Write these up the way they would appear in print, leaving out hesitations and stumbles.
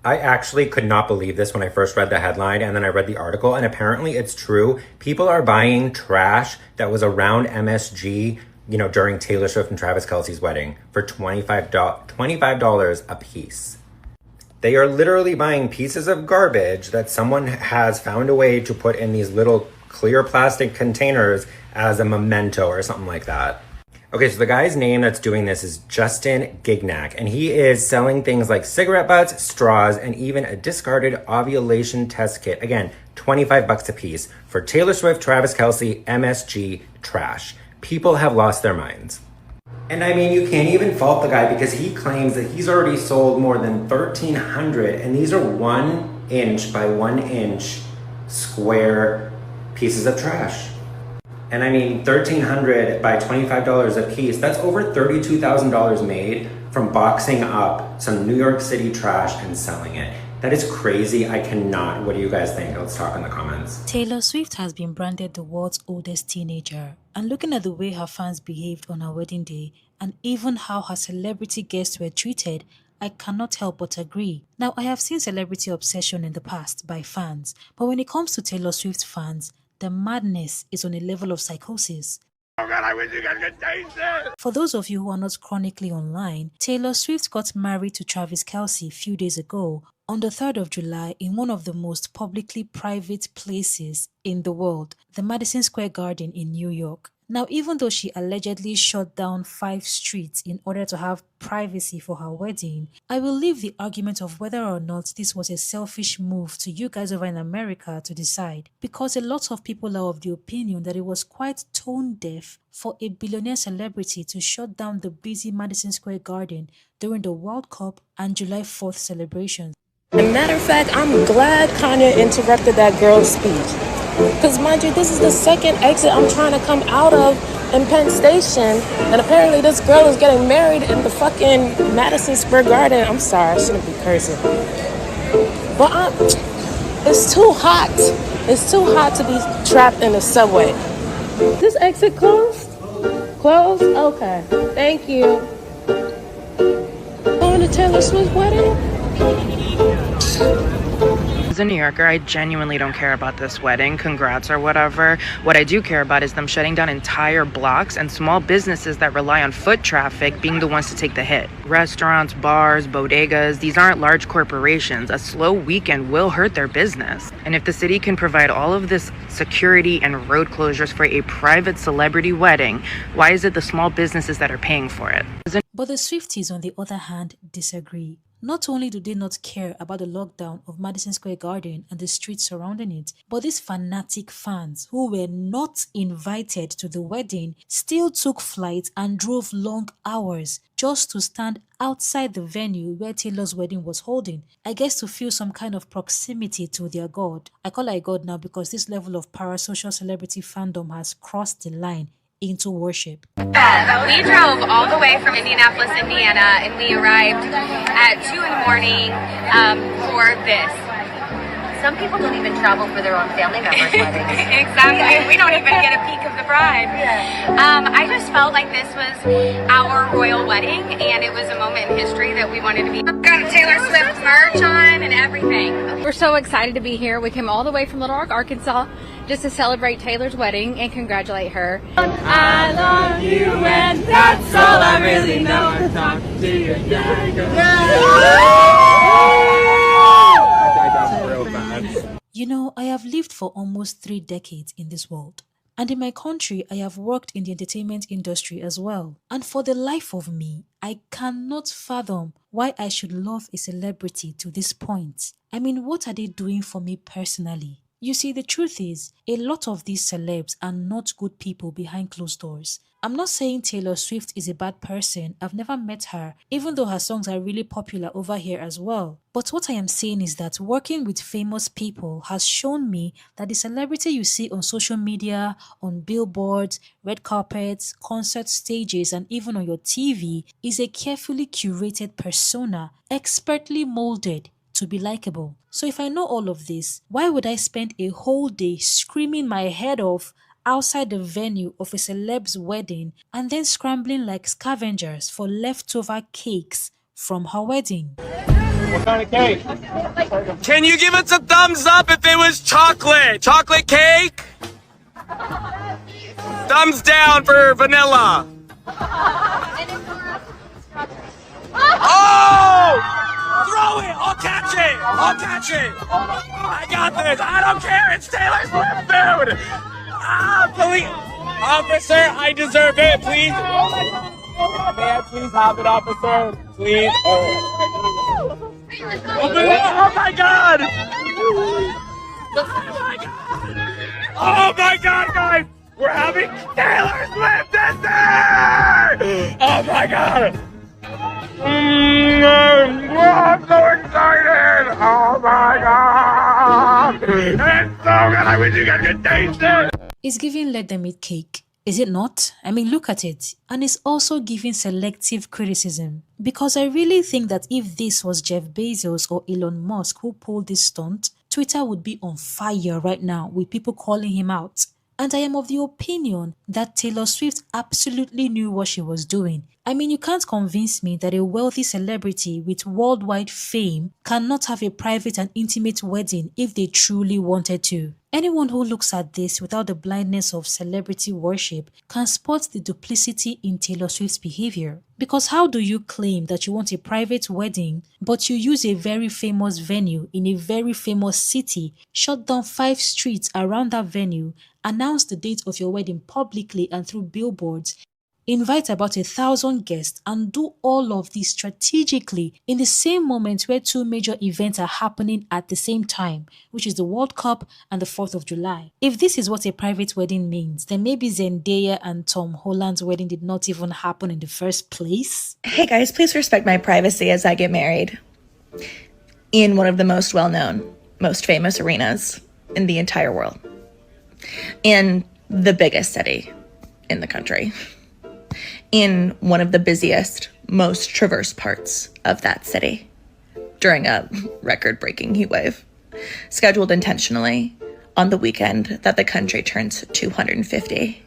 I actually could not believe this when I first read the headline and then I read the article, and apparently it's true. People are buying trash that was around MSG, during Taylor Swift and Travis Kelce's wedding for $25 a piece. They are literally buying pieces of garbage that someone has found a way to put in these little clear plastic containers as a memento or something like that. Okay, so the guy's name that's doing this is Justin Gignac, and he is selling things like cigarette butts, straws, and even a discarded ovulation test kit. Again, $25 a piece for Taylor Swift, Travis Kelce, MSG trash. People have lost their minds. And I mean, you can't even fault the guy because he claims that he's already sold more than 1,300, and these are 1 inch by 1 inch square pieces of trash. And I mean, 1,300 by $25 a piece, that's over $32,000 made from boxing up some New York City trash and selling it. That is crazy. I cannot. What do you guys think? Let's talk in the comments. Taylor Swift has been branded the world's oldest teenager. And looking at the way her fans behaved on her wedding day, and even how her celebrity guests were treated, I cannot help but agree. Now, I have seen celebrity obsession in the past by fans, but when it comes to Taylor Swift fans, the madness is on a level of psychosis. Oh God, I wish you guys could taste it! For those of you who are not chronically online, Taylor Swift got married to Travis Kelce a few days ago on the 3rd of July in one of the most publicly private places in the world, the Madison Square Garden in New York. Now, even though she allegedly shut down 5 streets in order to have privacy for her wedding, I will leave the argument of whether or not this was a selfish move to you guys over in America to decide, because a lot of people are of the opinion that it was quite tone deaf for a billionaire celebrity to shut down the busy Madison Square Garden during the World Cup and July 4th celebrations. As a matter of fact, I'm glad Kanye interrupted that girl's speech. Because, mind you, this is the second exit I'm trying to come out of in Penn Station. And apparently this girl is getting married in the fucking Madison Square Garden. I'm sorry, I shouldn't be cursing. But it's too hot. It's too hot to be trapped in the subway. This exit closed? Closed? Okay. Thank you. Going to Taylor Swift's wedding? As a New Yorker, I genuinely don't care about this wedding, congrats or whatever. What I do care about is them shutting down entire blocks and small businesses that rely on foot traffic being the ones to take the hit. Restaurants, bars, bodegas, these aren't large corporations. A slow weekend will hurt their business. And if the city can provide all of this security and road closures for a private celebrity wedding, why is it the small businesses that are paying for it? But the Swifties, on the other hand, disagree. Not only do they not care about the lockdown of Madison Square Garden and the streets surrounding it, but these fanatic fans who were not invited to the wedding still took flights and drove long hours just to stand outside the venue where Taylor's wedding was holding. I guess to feel some kind of proximity to their god. I call her a god now because this level of parasocial celebrity fandom has crossed the line into worship. We drove all the way from Indianapolis, Indiana, and we arrived at 2 in the morning for this. Some people don't even travel for their own family members' weddings. Exactly. We don't even get a peek of the bride. I just felt like this was our royal wedding, and it was a moment in history that we wanted to be. Got a Taylor Swift merch on and everything. We're so excited to be here. We came all the way from Little Rock, Arkansas, just to celebrate Taylor's wedding and congratulate her. I love you, and that's all I really know. I'm talking to you. You know, I have lived for almost 3 decades in this world. And in my country, I have worked in the entertainment industry as well. And for the life of me, I cannot fathom why I should love a celebrity to this point. I mean, what are they doing for me personally? You see, the truth is, a lot of these celebs are not good people behind closed doors. I'm not saying Taylor Swift is a bad person. I've never met her, even though her songs are really popular over here as well. But what I am saying is that working with famous people has shown me that the celebrity you see on social media, on billboards, red carpets, concert stages, and even on your TV is a carefully curated persona, expertly molded to be likable. So if I know all of this, why would I spend a whole day screaming my head off outside the venue of a celeb's wedding and then scrambling like scavengers for leftover cakes from her wedding? What kind of cake? Can you give us a thumbs up if it was chocolate? Chocolate cake? Thumbs down for vanilla. Oh! Throw it! I'll catch it! I'll catch it! I got this! I don't care! It's Taylor Swift food! Ah, police! Officer, I deserve it, please! May I please have it, officer? Please? Oh my god! Oh my god, guys! We're having Taylor Swift this year! Oh my god! I'm so excited! Oh my god! It's so good! I wish you guys could taste it! It's giving let them eat cake, is it not? I mean, look at it. And it's also giving selective criticism. Because I really think that if this was Jeff Bezos or Elon Musk who pulled this stunt, Twitter would be on fire right now with people calling him out. And I am of the opinion that Taylor Swift absolutely knew what she was doing. I mean, you can't convince me that a wealthy celebrity with worldwide fame cannot have a private and intimate wedding if they truly wanted to. Anyone who looks at this without the blindness of celebrity worship can spot the duplicity in Taylor Swift's behavior. Because how do you claim that you want a private wedding, but you use a very famous venue in a very famous city, shut down 5 streets around that venue, announce the date of your wedding publicly and through billboards, invite about 1,000 guests, and do all of this strategically in the same moment where 2 major events are happening at the same time, which is the World Cup and the 4th of July. If this is what a private wedding means, then maybe Zendaya and Tom Holland's wedding did not even happen in the first place. Hey guys, please respect my privacy as I get married in one of the most well-known, most famous arenas in the entire world, in the biggest city in the country, in one of the busiest, most traversed parts of that city during a record-breaking heat wave, scheduled intentionally on the weekend that the country turns 250.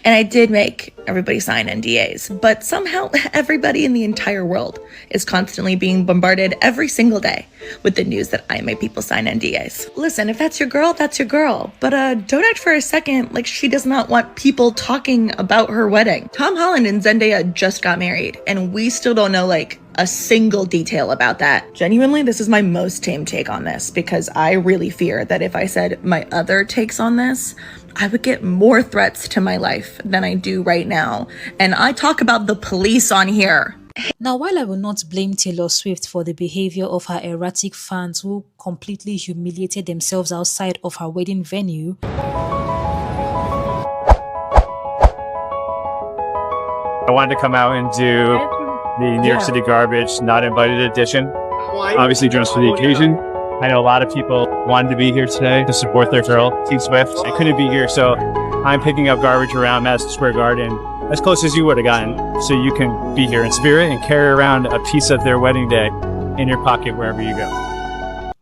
And I did make everybody sign NDAs, but somehow everybody in the entire world is constantly being bombarded every single day with the news that I made people sign NDAs. Listen, if that's your girl, that's your girl. But don't act for a second like she does not want people talking about her wedding. Tom Holland and Zendaya just got married, and we still don't know like a single detail about that. Genuinely, this is my most tame take on this, because I really fear that if I said my other takes on this, I would get more threats to my life than I do right now. And I talk about the police on here. Now, while I will not blame Taylor Swift for the behavior of her erratic fans who completely humiliated themselves outside of her wedding venue, I wanted to come out and do the New York City Garbage Not Invited edition, obviously dressed for the occasion. I know a lot of people wanted to be here today to support their girl, T Swift. I couldn't be here, so I'm picking up garbage around Madison Square Garden as close as you would have gotten, so you can be here in spirit and carry around a piece of their wedding day in your pocket wherever you go.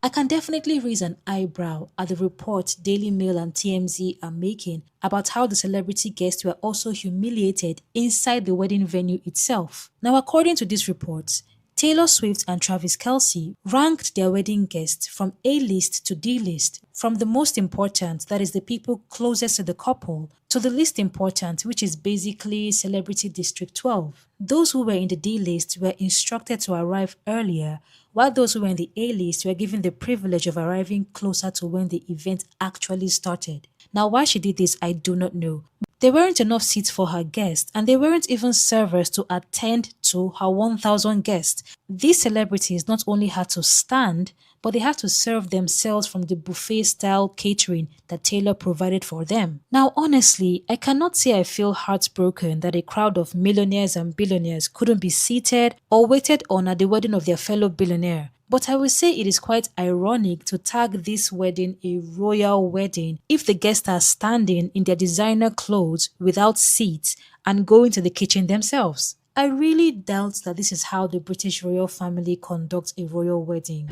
I can definitely raise an eyebrow at the report Daily Mail and TMZ are making about how the celebrity guests were also humiliated inside the wedding venue itself. Now, according to these reports, Taylor Swift and Travis Kelce ranked their wedding guests from A-list to D-list, from the most important, that is the people closest to the couple, to the least important, which is basically Celebrity District 12. Those who were in the D-list were instructed to arrive earlier, while those who were in the A-list were given the privilege of arriving closer to when the event actually started. Now, why she did this, I do not know. There weren't enough seats for her guests, and there weren't even servers to attend to her 1,000 guests. These celebrities not only had to stand, but they had to serve themselves from the buffet-style catering that Taylor provided for them. Now, honestly, I cannot say I feel heartbroken that a crowd of millionaires and billionaires couldn't be seated or waited on at the wedding of their fellow billionaire. But I will say it is quite ironic to tag this wedding a royal wedding if the guests are standing in their designer clothes without seats and going to the kitchen themselves. I really doubt that this is how the British royal family conducts a royal wedding.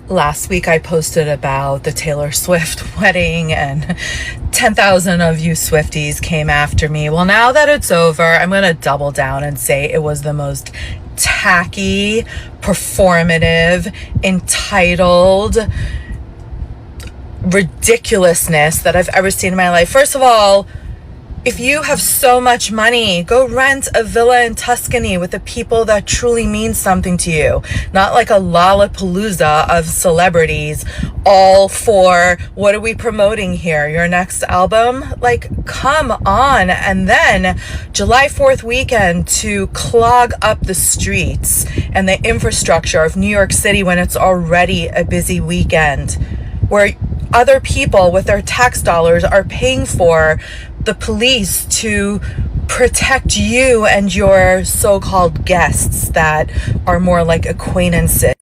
Last week I posted about the Taylor Swift wedding and 10,000 of you Swifties came after me. Well, now that it's over, I'm going to double down and say it was the most tacky, performative, entitled ridiculousness that I've ever seen in my life. First of all, if you have so much money, go rent a villa in Tuscany with the people that truly mean something to you. Not like a Lollapalooza of celebrities, all for, what are we promoting here? Your next album? Like, come on. And then July 4th weekend to clog up the streets and the infrastructure of New York City when it's already a busy weekend, where other people with their tax dollars are paying for the police to protect you and your so-called guests that are more like acquaintances.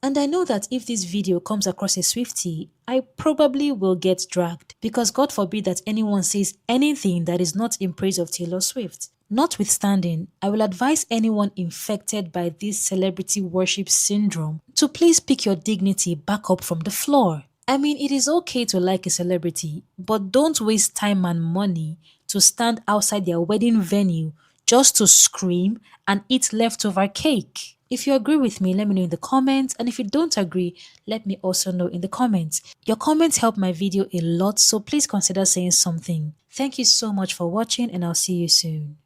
And I know that if this video comes across a Swiftie, I probably will get dragged, because God forbid that anyone says anything that is not in praise of Taylor Swift. Notwithstanding, I will advise anyone infected by this celebrity worship syndrome to please pick your dignity back up from the floor. I mean, it is okay to like a celebrity, but don't waste time and money to stand outside their wedding venue just to scream and eat leftover cake. If you agree with me, let me know in the comments, and if you don't agree, let me also know in the comments. Your comments help my video a lot, so please consider saying something. Thank you so much for watching, and I'll see you soon.